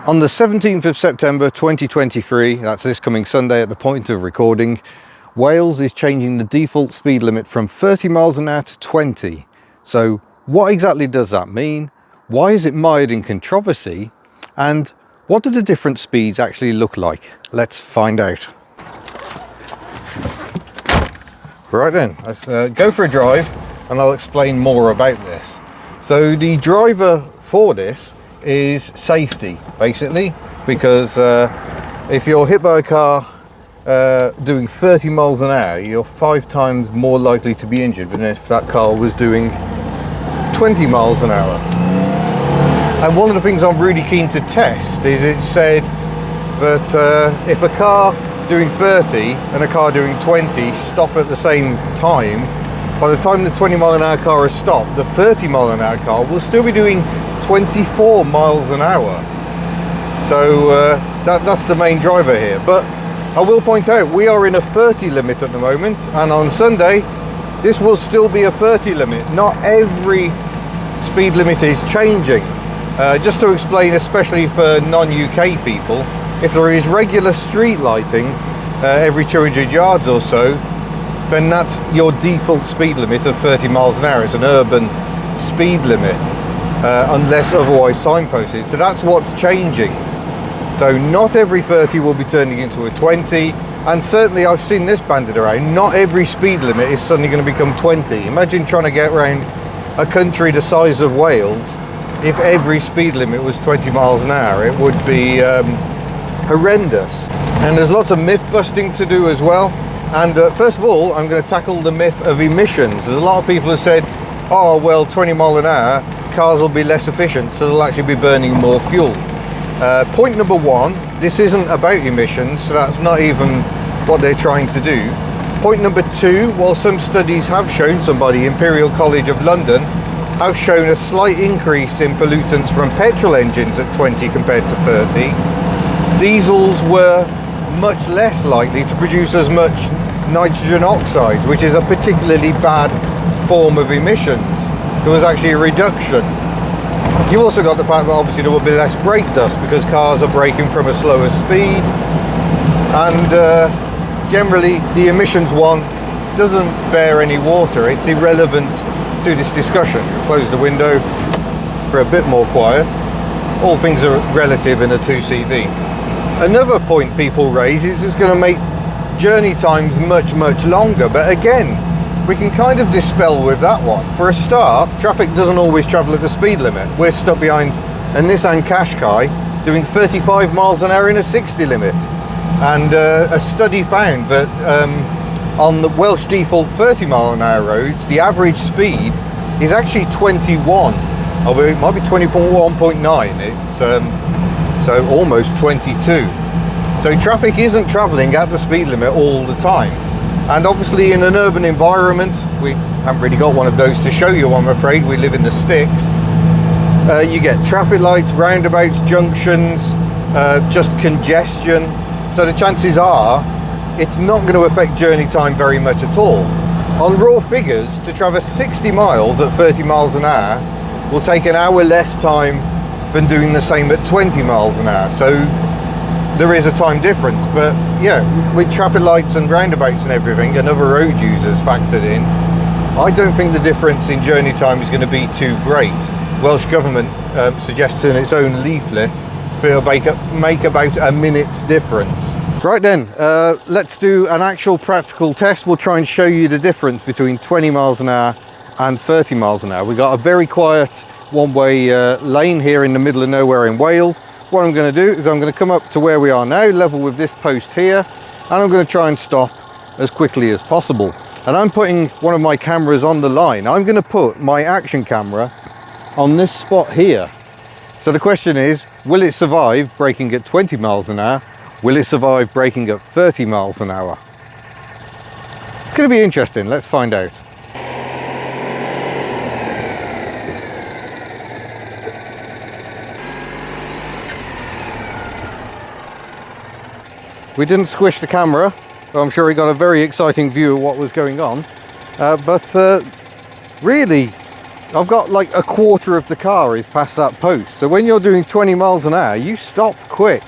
On the 17th of September 2023, that's this coming Sunday at the point of recording, Wales is changing the default speed limit from 30 miles an hour to 20. So what exactly does that mean? Why is it mired in controversy? And what do the different speeds actually look like? Let's find out. Right then, let's go for a drive and I'll explain more about this. So the driver for this is safety, basically, because if you're hit by a car doing 30 miles an hour, you're 5 times more likely to be injured than if that car was doing 20 miles an hour. And one of the things I'm really keen to test is it said that if a car doing 30 and a car doing 20 stop at the same time, by the time the 20 mile an hour car has stopped, the 30 mile an hour car will still be doing 24 miles an hour. So that's the main driver here. But I will point out, we are in a 30 limit at the moment, and on Sunday this will still be a 30 limit. Not every speed limit is changing. Just to explain, especially for non-UK people, if there is regular street lighting every 200 yards or so, then that's your default speed limit of 30 miles an hour. It's an urban speed limit, unless otherwise signposted. So that's what's changing. So not every 30 will be turning into a 20, and certainly I've seen this banded around, not every speed limit is suddenly going to become 20. Imagine trying to get around a country the size of Wales. If every speed limit was 20 miles an hour, it would be horrendous. And there's lots of myth busting to do as well. And first of all, I'm going to tackle the myth of emissions. There's a lot of people who said, oh well, 20 mile an hour, cars will be less efficient, so they'll actually be burning more fuel. Point number one, this isn't about emissions, so that's not even what they're trying to do. Point number two, while some studies have shown, some by the Imperial College of London have shown a slight increase in pollutants from petrol engines at 20 compared to 30, diesels were much less likely to produce as much nitrogen oxides, which is a particularly bad form of emissions. There was actually a reduction. You also got the fact that obviously there will be less brake dust because cars are braking from a slower speed, and generally the emissions one doesn't bear any water. It's irrelevant to this discussion. Close the window for a bit more quiet. All things are relative in a 2CV. Another point people raise is it's going to make journey times much longer, but again, we can kind of dispel with that one. For a start, traffic doesn't always travel at the speed limit. We're stuck behind a Nissan Qashqai doing 35 miles an hour in a 60 limit, and a study found that on the Welsh default 30 mile an hour roads, the average speed is actually 21, although it might be 21.9. It's so almost 22. So traffic isn't travelling at the speed limit all the time. And obviously in an urban environment, we haven't really got one of those to show you, I'm afraid. We live in the sticks. You get traffic lights, roundabouts, junctions, just congestion. So the chances are it's not going to affect journey time very much at all. On raw figures, to traverse 60 miles at 30 miles an hour will take an hour less time than doing the same at 20 miles an hour. So there is a time difference, but yeah, with traffic lights and roundabouts and everything and other road users factored in, I don't think the difference in journey time is going to be too great. Welsh Government suggests in its own leaflet that it'll make about a minute's difference. Right then, let's do an actual practical test. We'll try and show you the difference between 20 miles an hour and 30 miles an hour. We've got a very quiet one-way lane here in the middle of nowhere in Wales. What I'm going to do is I'm going to come up to where we are now, level with this post here, and I'm going to try and stop as quickly as possible. And I'm putting one of my cameras on the line. I'm going to put my action camera on this spot here. So the question is, will it survive braking at 20 miles an hour? Will it survive braking at 30 miles an hour? It's going to be interesting. Let's find out. We didn't squish the camera, but I'm sure he got a very exciting view of what was going on. But really, I've got like a quarter of the car is past that post. So when you're doing 20 miles an hour, you stop quick.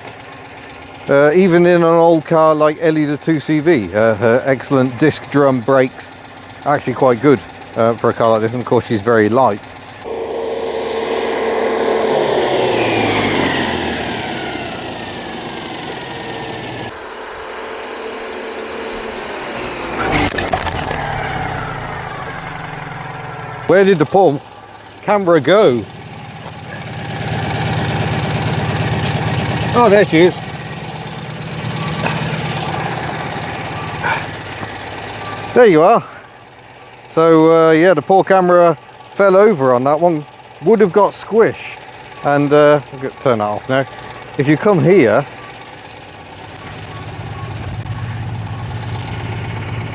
Even in an old car like Ellie the 2CV, her excellent disc drum brakes, actually quite good for a car like this, and of course she's very light. Where did the poor camera go? Oh, there she is. There you are. So yeah, the poor camera fell over on that one. Would have got squished. And I'll turn that off now. If you come here,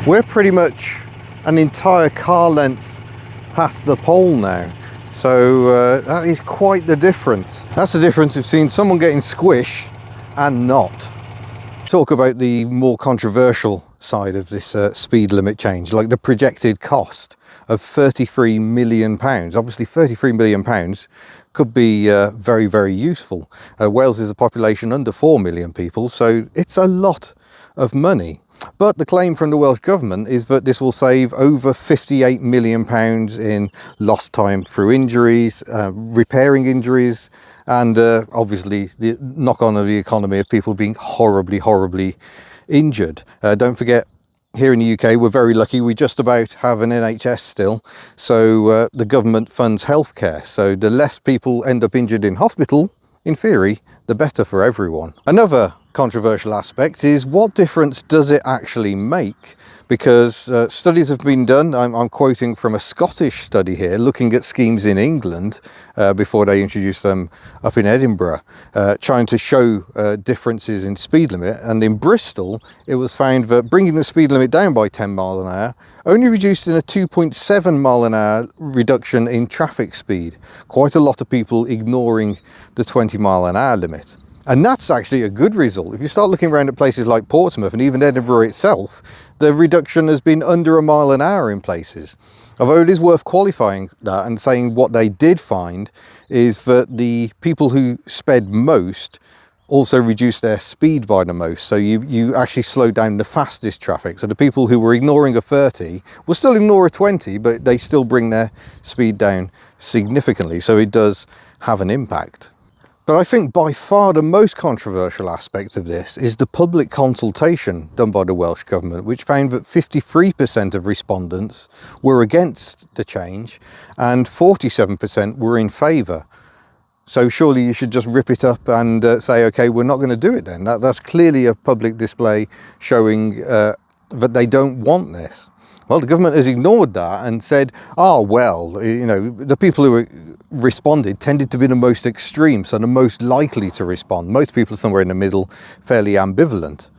we're pretty much an entire car length past the pole now. So that is quite the difference. That's the difference between someone getting squished and not. Talk about the more controversial side of this speed limit change, like the projected cost of £33 million. Obviously £33 million could be very, very useful. Wales is a population under 4 million people, so it's a lot of money. But the claim from the Welsh Government is that this will save over £58 million in lost time through injuries, repairing injuries, and obviously the knock-on of the economy of people being horribly, horribly injured. Don't forget, here in the UK, we're very lucky. We just about have an NHS still. So the government funds healthcare. So the less people end up injured in hospital, in theory, the better for everyone. Another controversial aspect is, what difference does it actually make? Because studies have been done, I'm quoting from a Scottish study here, looking at schemes in England before they introduced them up in Edinburgh, trying to show differences in speed limit. And in Bristol, it was found that bringing the speed limit down by 10 miles an hour only reduced in a 2.7 mile an hour reduction in traffic speed. Quite a lot of people ignoring the 20 mile an hour limit. And that's actually a good result. If you start looking around at places like Portsmouth and even Edinburgh itself, the reduction has been under a mile an hour in places. Although it is worth qualifying that and saying what they did find is that the people who sped most also reduced their speed by the most. So you actually slowed down the fastest traffic. So the people who were ignoring a 30 will still ignore a 20, but they still bring their speed down significantly. So it does have an impact. But I think by far the most controversial aspect of this is the public consultation done by the Welsh Government, which found that 53% of respondents were against the change and 47% were in favour. So surely you should just rip it up and say, okay, we're not going to do it then. That's clearly a public display showing that they don't want this. Well, the government has ignored that and said, oh, well, you know, the people who responded tended to be the most extreme, so the most likely to respond. Most people somewhere in the middle, fairly ambivalent.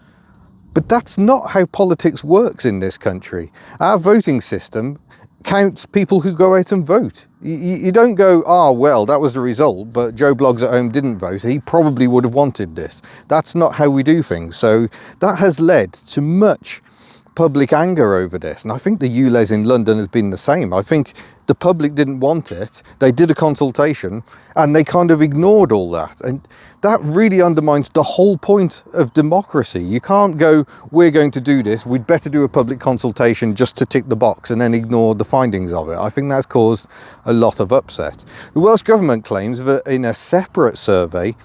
But that's not how politics works in this country. Our voting system counts people who go out and vote. You don't go, ah, well, that was the result, but Joe Bloggs at home didn't vote. He probably would have wanted this. That's not how we do things. So that has led to much public anger over this, and I think the ULEZ in London has been the same. I think the public didn't want it, they did a consultation and they kind of ignored all that, and that really undermines the whole point of democracy. You can't go, we're going to do this, we'd better do a public consultation just to tick the box and then ignore the findings of it. I think that's caused a lot of upset. The Welsh Government claims that in a separate survey,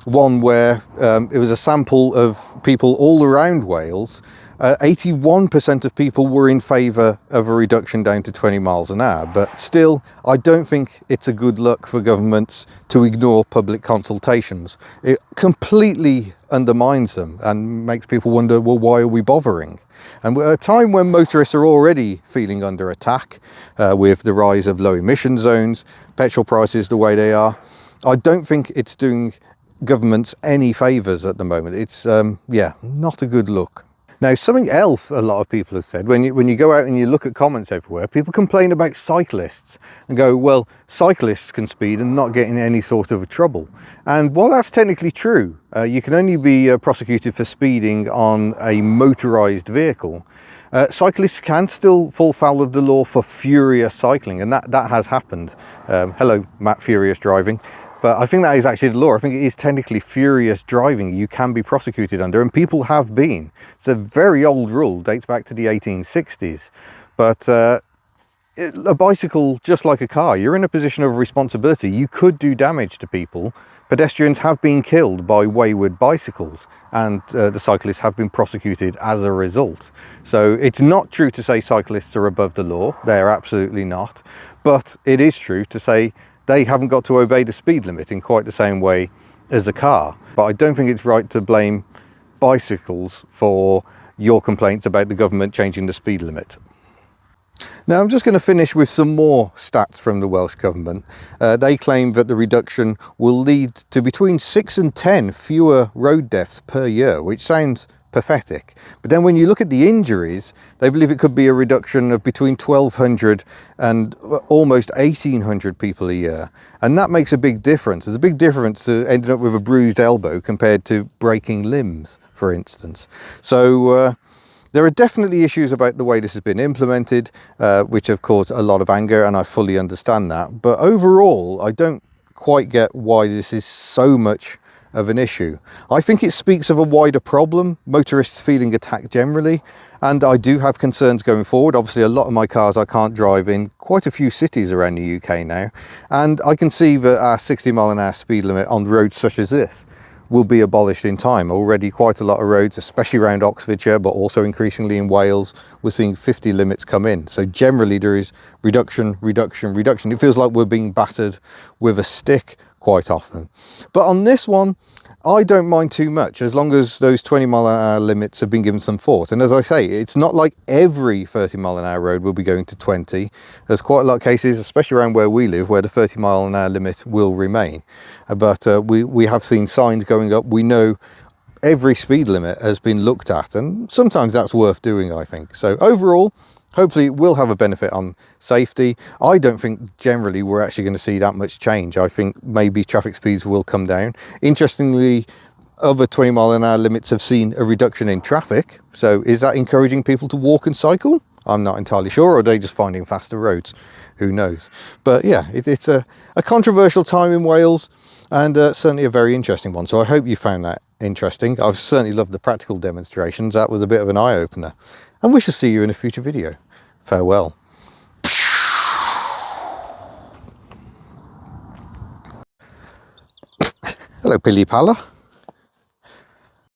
one where it was a sample of people all around Wales, 81% of people were in favour of a reduction down to 20 miles an hour. But still, I don't think it's a good look for governments to ignore public consultations. It completely undermines them and makes people wonder, well, why are we bothering? And at a time when motorists are already feeling under attack with the rise of low emission zones, petrol prices the way they are, I don't think it's doing governments any favours at the moment. It's, yeah, not a good look. Now, something else a lot of people have said, when you go out and you look at comments everywhere, people complain about cyclists and go, well, cyclists can speed and not get in any sort of trouble. And while that's technically true, you can only be prosecuted for speeding on a motorised vehicle. Cyclists can still fall foul of the law for furious cycling, and that has happened. Hello, Matt, furious driving. But I think that is actually the law. I think it is technically furious driving you can be prosecuted under, and people have been. It's a very old rule, dates back to the 1860s. But a bicycle, just like a car, you're in a position of responsibility. You could do damage to people. Pedestrians have been killed by wayward bicycles, and the cyclists have been prosecuted as a result. So it's not true to say cyclists are above the law. They're absolutely not. But it is true to say they haven't got to obey the speed limit in quite the same way as a car. But I don't think it's right to blame bicycles for your complaints about the government changing the speed limit. Now I'm just going to finish with some more stats from the Welsh Government. They claim that the reduction will lead to between 6 and 10 fewer road deaths per year, which sounds pathetic. But then when you look at the injuries, they believe it could be a reduction of between 1,200 and almost 1,800 people a year. And that makes a big difference. There's a big difference to ending up with a bruised elbow compared to breaking limbs, for instance. So there are definitely issues about the way this has been implemented, which have caused a lot of anger, and I fully understand that. But overall, I don't quite get why this is so much of an issue. I think it speaks of a wider problem, motorists feeling attacked generally, and I do have concerns going forward. Obviously, a lot of my cars I can't drive in quite a few cities around the UK now, and I can see that our 60-mile-an-hour speed limit on roads such as this will be abolished in time. Already quite a lot of roads, especially around Oxfordshire, but also increasingly in Wales, we're seeing 50 limits come in. So generally there is reduction, reduction, reduction. It feels like we're being battered with a stick quite often. But on this one, I don't mind too much, as long as those 20-mile-an-hour limits have been given some thought. And as I say, it's not like every 30-mile-an-hour road will be going to 20. There's quite a lot of cases, especially around where we live, where the 30-mile-an-hour limit will remain. But we have seen signs going up. We know every speed limit has been looked at, and sometimes that's worth doing, I think. So overall, hopefully it will have a benefit on safety. I don't think generally we're actually going to see that much change. I think maybe traffic speeds will come down. Interestingly, other 20-mile-an-hour limits have seen a reduction in traffic. So is that encouraging people to walk and cycle? I'm not entirely sure, or are they just finding faster roads? Who knows? But yeah, it's a controversial time in Wales, and certainly a very interesting one. So I hope you found that interesting. I've certainly loved the practical demonstrations. That was a bit of an eye-opener. And we shall see you in a future video. Farewell. Hello, Pilly Palla.